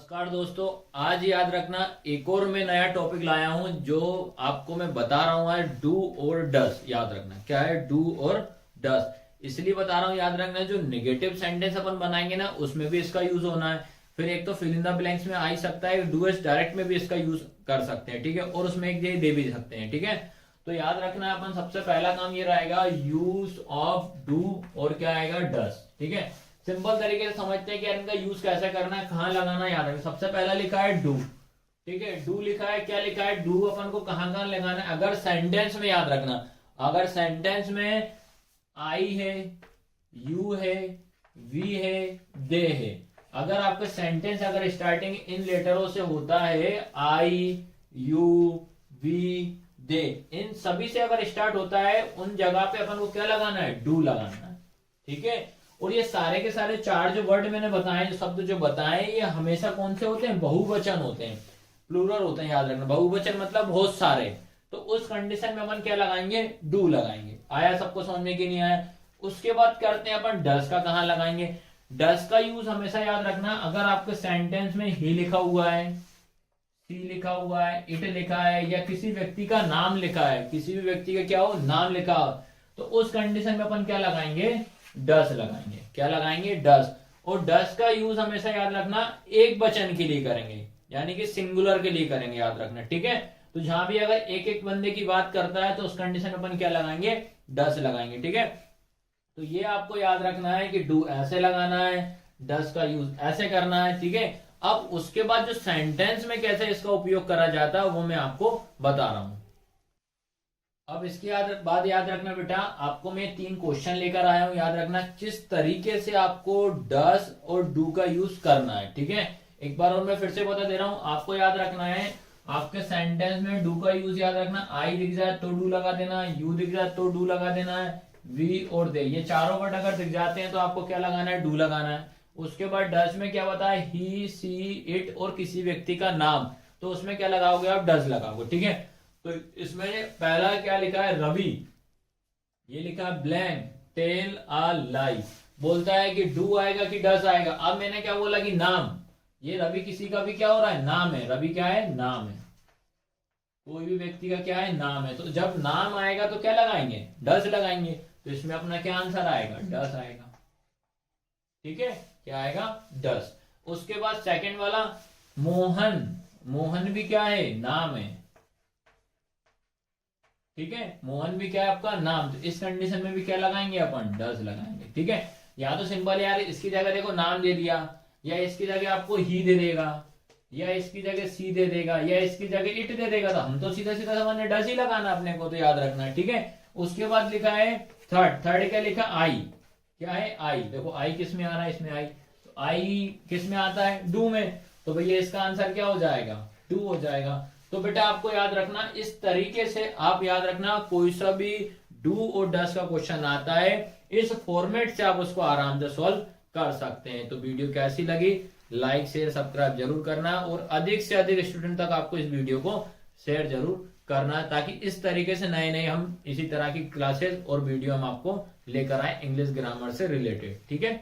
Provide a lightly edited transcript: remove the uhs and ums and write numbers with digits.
नमस्कार दोस्तों। आज याद रखना एक और मैं नया टॉपिक लाया हूं जो आपको मैं बता रहा हूं है डू और डस। याद रखना क्या है डू और डस, इसलिए बता रहा हूं। याद रखना जो नेगेटिव सेंटेंस अपन बनाएंगे ना उसमें भी इसका यूज होना है। फिर एक तो फिल इन द ब्लैंक्स में आ ही सकता है, डू एस डायरेक्ट में भी इसका यूज कर सकते हैं, ठीक है। और उसमें एक दे भी सकते हैं, ठीक है। तो याद रखना अपन सबसे पहला काम ये रहेगा यूज ऑफ डू और क्या आएगा डस, ठीक है। सिंपल तरीके से समझते हैं कि यार इनका यूज कैसे करना है, कहाँ लगाना है। याद रखना सबसे पहला लिखा है डू, ठीक है। डू लिखा है, क्या लिखा है डू अपन को कहाँ कहाँ लगाना है। अगर सेंटेंस में, याद रखना अगर सेंटेंस में आई है, यू है, वी है, दे है, अगर आपका सेंटेंस अगर स्टार्टिंग इन लेटरों से होता है आई, यू, वी, दे, इन सभी से अगर स्टार्ट होता है उन जगह पे अपन को क्या लगाना है डू लगाना है, ठीक है। और ये सारे के सारे चार जो वर्ड मैंने बताए, जो शब्द जो बताए, ये हमेशा कौन से होते हैं, बहुवचन होते हैं, प्लूरल होते हैं। याद रखना बहुवचन मतलब बहुत सारे। तो उस कंडीशन में अपन क्या लगाएंगे डू लगाएंगे। आया सबको समझ में कि नहीं आया। उसके बाद करते हैं अपन डस का कहाँ लगाएंगे। डस का यूज हमेशा याद रखना अगर आपके सेंटेंस में ही लिखा हुआ है, सी लिखा हुआ है, इट लिखा है, या किसी व्यक्ति का नाम लिखा है, किसी भी व्यक्ति का क्या हो नाम लिखा हो, तो उस कंडीशन में अपन क्या लगाएंगे डस लगाएंगे। क्या लगाएंगे डस। और डस का यूज हमेशा याद रखना एक वचन के लिए करेंगे, यानी कि सिंगुलर के लिए करेंगे, याद रखना, ठीक है। तो जहां भी अगर एक एक बंदे की बात करता है तो उस कंडीशन में अपन क्या लगाएंगे डस लगाएंगे, ठीक है। तो ये आपको याद रखना है कि डू ऐसे लगाना है, डस का यूज ऐसे करना है, ठीक है। अब उसके बाद जो सेंटेंस में कैसे इसका उपयोग करा जाता है वो मैं आपको बता रहा हूं। अब इसके बाद याद रखना बेटा, आपको मैं 3 क्वेश्चन लेकर आया हूं। याद रखना किस तरीके से आपको डस और डू का यूज करना है, ठीक है। एक बार और मैं फिर से बता दे रहा हूं। आपको याद रखना है आपके सेंटेंस में डू का यूज याद रखना, आई दिख जाए तो डू लगा देना, यू दिख जाए तो डू लगा देना है, वी और दे, ये चारों वर्ड अगर दिख जाते हैं तो आपको क्या लगाना है डू लगाना है। उसके बाद डस में क्या बताया, ही, सी, इट और किसी व्यक्ति का नाम, तो उसमें क्या लगाओगे आप डस लगाओगे, ठीक है। तो इसमें पहला क्या लिखा है रवि, ये लिखा है ब्लैंक टेल अ लाई, बोलता है कि डू आएगा कि डस आएगा। अब मैंने क्या बोला कि नाम, ये रवि किसी का भी क्या हो रहा है नाम है, रवि क्या है नाम है, कोई भी व्यक्ति का क्या है नाम है। तो जब नाम आएगा तो क्या लगाएंगे डस लगाएंगे। तो इसमें अपना क्या आंसर आएगा डस आएगा, ठीक है। क्या आएगा डस। उसके बाद सेकंड वाला मोहन, मोहन भी क्या है नाम है, ठीक है। मोहन भी क्या है आपका नाम, तो इस कंडीशन में भी क्या लगाएंगे अपन डस लगाएंगे, ठीक है। या तो सिंपल यार इसकी जगह देखो नाम दे दिया, या इसकी जगह आपको ही दे देगा, या इसकी जगह सी दे देगा, या इसकी जगह इट दे देगा, तो हम तो सीधा सीधा समझने डस ही लगाना अपने को, तो याद रखना है, ठीक है। उसके बाद लिखा है थर्ड क्या लिखा आई, क्या है आई, देखो आई किस में आ रहा है, इसमें आई, तो आई किस में आता है डू में, तो भैया इसका आंसर क्या हो जाएगा डू हो जाएगा। तो बेटा आपको याद रखना इस तरीके से आप याद रखना कोई सा भी डू और डस का क्वेश्चन आता है इस फॉर्मेट से आप उसको आराम से सॉल्व कर सकते हैं। तो वीडियो कैसी लगी लाइक शेयर सब्सक्राइब जरूर करना, और अधिक से अधिक स्टूडेंट तक आपको इस वीडियो को शेयर जरूर करना है, ताकि इस तरीके से नए नए हम इसी तरह की क्लासेस और वीडियो हम आपको लेकर आए इंग्लिश ग्रामर से रिलेटेड, ठीक है।